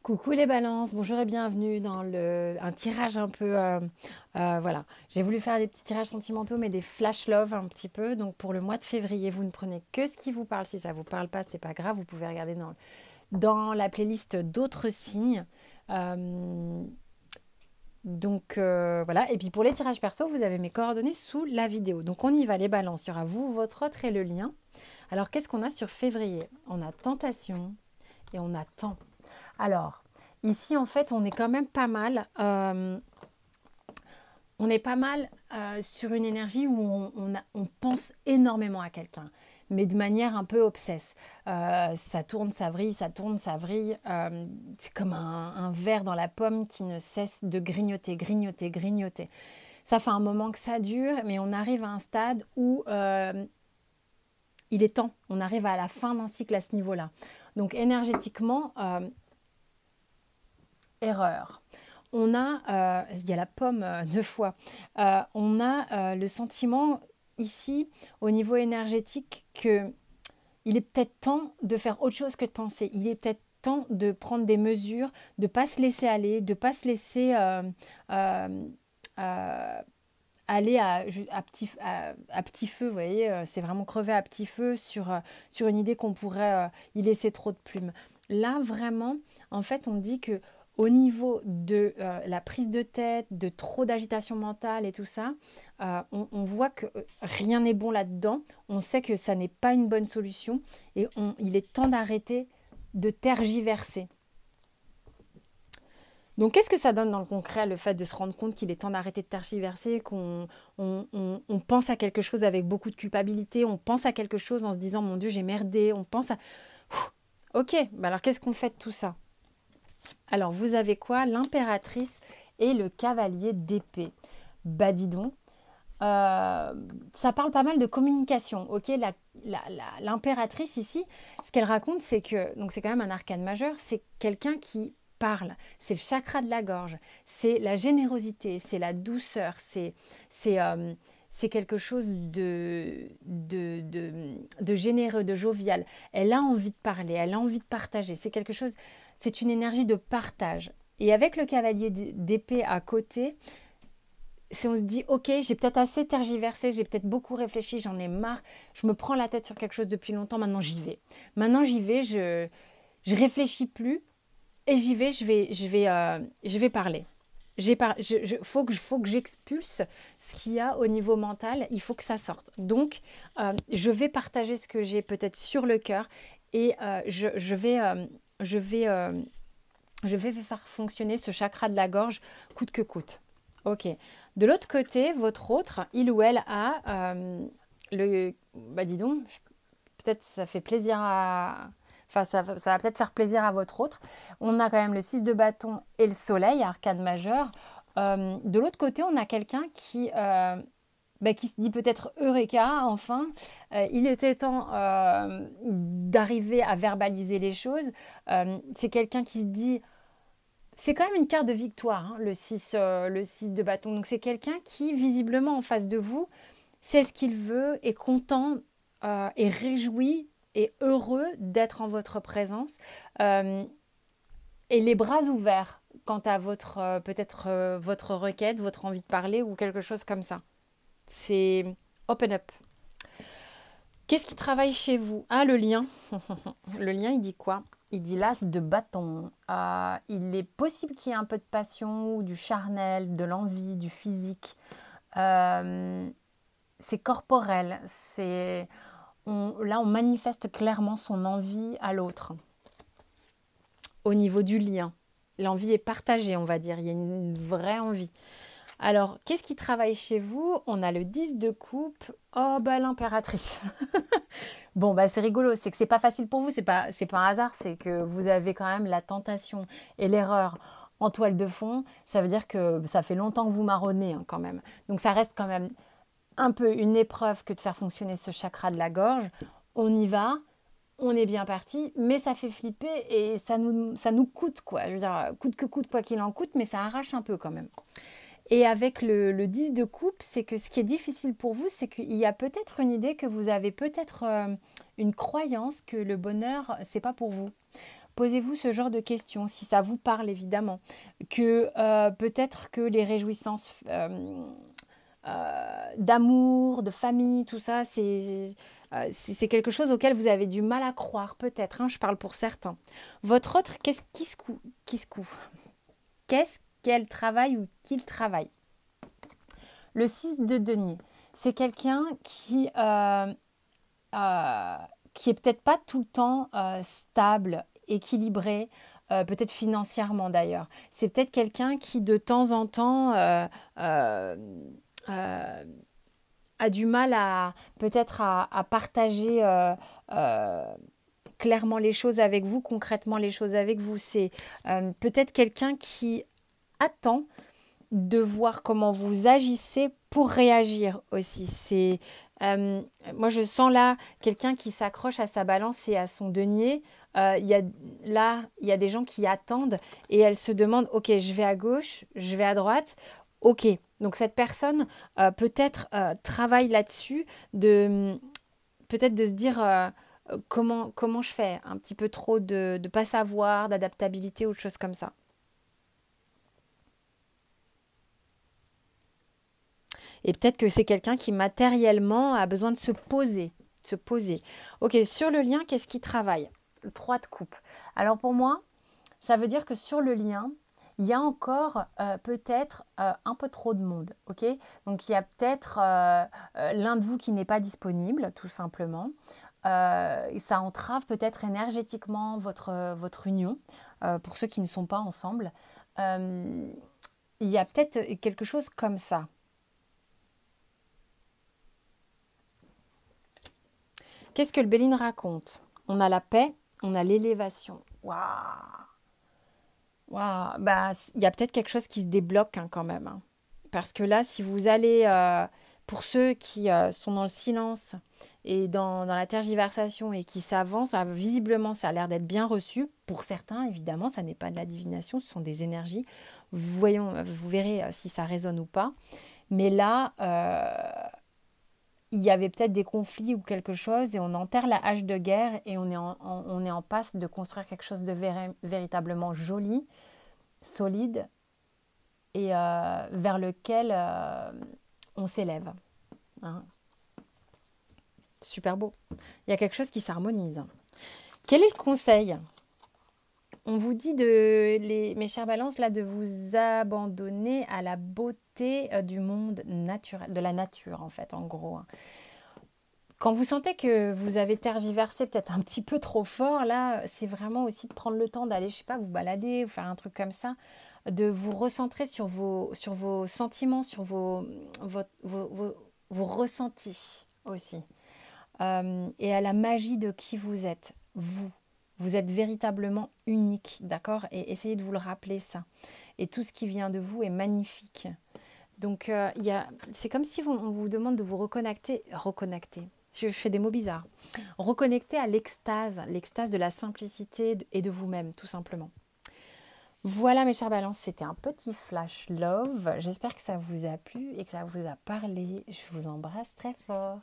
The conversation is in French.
Coucou les balances, bonjour et bienvenue dans un tirage un peu, voilà. J'ai voulu faire des petits tirages sentimentaux, mais des flash love un petit peu. Donc pour le mois de février, vous ne prenez que ce qui vous parle. Si ça vous parle pas, c'est pas grave. Vous pouvez regarder dans la playlist d'autres signes. Euh, voilà. Et puis pour les tirages perso, vous avez mes coordonnées sous la vidéo. Donc on y va les balances. Il y aura vous, votre autre et le lien. Alors qu'est-ce qu'on a sur février? On a tentation et on a temps. Alors, ici, en fait, on est quand même pas mal. On est pas mal sur une énergie où on pense énormément à quelqu'un, mais de manière un peu obsesse. Ça tourne, ça vrille, ça tourne, ça vrille. C'est comme un ver dans la pomme qui ne cesse de grignoter, grignoter, grignoter. Ça fait un moment que ça dure, mais on arrive à un stade où il est temps. On arrive à la fin d'un cycle à ce niveau-là. Donc énergétiquement, erreur. On a, il y a la pomme deux fois, on a le sentiment ici au niveau énergétique que il est peut-être temps de faire autre chose que de penser. Il est peut-être temps de prendre des mesures, de ne pas se laisser aller, de ne pas se laisser aller à petit feu, vous voyez, c'est vraiment crever à petit feu sur une idée qu'on pourrait y laisser trop de plumes. Là, vraiment, en fait, on dit que au niveau de la prise de tête, de trop d'agitation mentale et tout ça, on voit que rien n'est bon là-dedans. On sait que ça n'est pas une bonne solution et il est temps d'arrêter de tergiverser. Donc, qu'est-ce que ça donne dans le concret, le fait de se rendre compte qu'il est temps d'arrêter de tergiverser, qu'on pense à quelque chose avec beaucoup de culpabilité, on pense à quelque chose en se disant « Mon Dieu, j'ai merdé », on pense à… Ok, bah alors qu'est-ce qu'on fait de tout ça? Alors, vous avez quoi? L'impératrice et le cavalier d'épée. Bah dis donc, ça parle pas mal de communication. Ok, l'impératrice ici, ce qu'elle raconte, c'est que, donc c'est quand même un arcane majeur, c'est quelqu'un qui parle, c'est le chakra de la gorge, c'est la générosité, c'est la douceur, c'est quelque chose de généreux, de jovial. Elle a envie de parler, elle a envie de partager, c'est quelque chose, c'est une énergie de partage. Et avec le cavalier d'épée à côté, si on se dit, ok, j'ai peut-être assez tergiversé, j'ai peut-être beaucoup réfléchi, j'en ai marre, je me prends la tête sur quelque chose depuis longtemps, maintenant j'y vais. Maintenant j'y vais, je réfléchis plus et j'y vais, je vais parler. Faut que j'expulse ce qu'il y a au niveau mental, il faut que ça sorte. Donc, je vais partager ce que j'ai peut-être sur le cœur et je vais faire fonctionner ce chakra de la gorge coûte que coûte. Ok. De l'autre côté, votre autre, il ou elle a bah dis donc, peut-être ça fait plaisir à… Enfin, ça va peut-être faire plaisir à votre autre. On a quand même le 6 de bâton et le soleil, arcane majeur. De l'autre côté, on a quelqu'un qui se dit peut-être Eureka, enfin. Il était temps d'arriver à verbaliser les choses. C'est quelqu'un qui se dit… C'est quand même une carte de victoire, hein, le 6 de bâton. Donc c'est quelqu'un qui, visiblement, en face de vous, sait ce qu'il veut, est content, est réjoui et heureux d'être en votre présence et les bras ouverts quant à votre peut-être votre requête, votre envie de parler ou quelque chose comme ça. C'est open up. Qu'est-ce qui travaille chez vous? Ah, le lien. Le lien, il dit quoi? Il dit l'as de bâton. Il est possible qu'il y ait un peu de passion ou du charnel, de l'envie, du physique. C'est corporel. Là, on manifeste clairement son envie à l'autre. Au niveau du lien. L'envie est partagée, on va dire. Il y a une vraie envie. Alors, qu'est-ce qui travaille chez vous? On a le 10 de coupe. Oh, bah l'impératrice. Bon, bah c'est rigolo. C'est que c'est pas facile pour vous. C'est pas un hasard. C'est que vous avez quand même la tentation et l'erreur en toile de fond. Ça veut dire que ça fait longtemps que vous marronnez hein, quand même. Donc, ça reste quand même un peu une épreuve que de faire fonctionner ce chakra de la gorge. On y va, on est bien parti, mais ça fait flipper et ça nous coûte quoi. Je veux dire, coûte que coûte, quoi qu'il en coûte, mais ça arrache un peu quand même. Et avec le 10 de coupe, c'est que ce qui est difficile pour vous, c'est qu'il y a peut-être une idée que vous avez peut-être une croyance que le bonheur, c'est pas pour vous. posez-vous ce genre de questions, si ça vous parle évidemment. Que peut-être que les réjouissances d'amour, de famille, tout ça, c'est quelque chose auquel vous avez du mal à croire, peut-être, hein, je parle pour certains. Votre autre, qu'est-ce qu'elle travaille ou qu'il travaille? Le 6 de denier, c'est quelqu'un qui est peut-être pas tout le temps stable, équilibré, peut-être financièrement d'ailleurs. C'est peut-être quelqu'un qui de temps en temps a du mal à peut-être à partager clairement les choses avec vous, concrètement les choses avec vous. C'est peut-être quelqu'un qui attend de voir comment vous agissez pour réagir aussi. Moi, je sens là quelqu'un qui s'accroche à sa balance et à son denier. Là, il y a des gens qui attendent et elles se demandent, ok, je vais à gauche, je vais à droite. Ok, donc cette personne peut-être travaille là-dessus, peut-être de se dire comment je fais, un petit peu trop de ne pas savoir, d'adaptabilité ou de choses comme ça. Et peut-être que c'est quelqu'un qui matériellement a besoin de se poser. Se poser. Ok, sur le lien, qu'est-ce qui travaille? Le 3 de coupe. Alors pour moi, ça veut dire que sur le lien, il y a encore peut-être un peu trop de monde. Ok, donc il y a peut-être l'un de vous qui n'est pas disponible, tout simplement. Ça entrave peut-être énergétiquement votre union, pour ceux qui ne sont pas ensemble. Il y a peut-être quelque chose comme ça. Qu'est-ce que le Béline raconte? On a la paix, on a l'élévation. Waouh! Waouh! Bah, il y a peut-être quelque chose qui se débloque hein, quand même, hein. Parce que là, si vous allez, pour ceux qui sont dans le silence et dans la tergiversation et qui s'avancent, visiblement, ça a l'air d'être bien reçu. Pour certains, évidemment, ça n'est pas de la divination, ce sont des énergies. Vous verrez si ça résonne ou pas. Mais là, il y avait peut-être des conflits ou quelque chose et on enterre la hache de guerre et on est en passe de construire quelque chose de véritablement joli, solide et vers lequel on s'élève. Hein. Super beau. Il y a quelque chose qui s'harmonise. Quel est le conseil? On vous dit, mes chères balances, là, de vous abandonner à la beauté du monde naturel, de la nature, en fait, en gros. Hein. Quand vous sentez que vous avez tergiversé peut-être un petit peu trop fort, là, c'est vraiment aussi de prendre le temps d'aller, je sais pas, vous balader ou faire un truc comme ça, de vous recentrer sur vos sentiments, sur vos ressentis aussi. Et à la magie de qui vous êtes, vous. Vous êtes véritablement unique, d'accord? Et essayez de vous le rappeler, ça. Et tout ce qui vient de vous est magnifique. Donc, c'est comme si on vous demande de vous reconnecter. Je fais des mots bizarres. Reconnecter à l'extase de la simplicité et de vous-même, tout simplement. Voilà mes chères balances, c'était un petit flash love. J'espère que ça vous a plu et que ça vous a parlé. Je vous embrasse très fort.